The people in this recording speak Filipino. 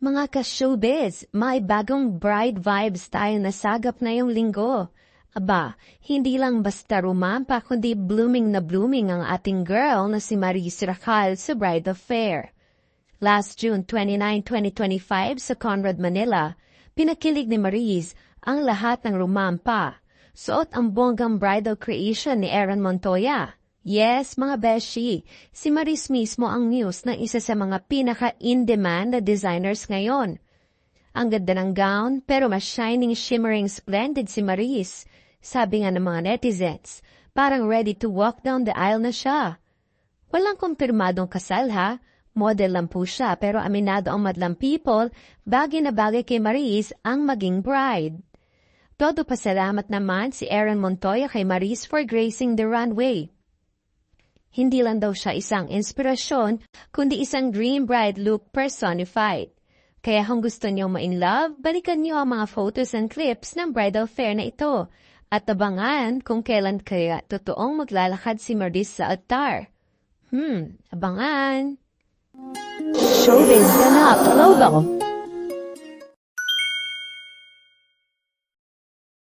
Mga ka-showbiz, may bagong bride vibes tayo nasagap na yung linggo. Aba, hindi lang basta rumampa kundi blooming na blooming ang ating girl na si Maris Racal sa Bride Affair. Last June 29, 2025 sa Conrad, Manila, pinakilig ni Maris ang lahat ng rumampa. Suot ang bonggang bridal creation ni Aaron Montoya. Yes, mga beshi, si Maris mismo ang news ng isa sa mga pinaka-in-demand na designers ngayon. Ang ganda ng gown, pero mas shining, shimmering, splendid si Maris. Sabi nga ng mga netizens, parang ready to walk down the aisle na siya. Walang kumpirmadong kasal ha, model lang po siya pero aminado ang madlang people, bagay na bagay kay Maris ang maging bride. Todo pasalamat naman si Aaron Montoya kay Maris for gracing the runway. Hindi lang daw siya isang inspirasyon, kundi isang dream bride look personified. Kaya kung gusto niyo ma-in-love, balikan niyo ang mga photos and clips ng bridal fair na ito. At abangan kung kailan kaya totoong maglalakad si Maris sa altar. Abangan! Showbiz Ganap Logo.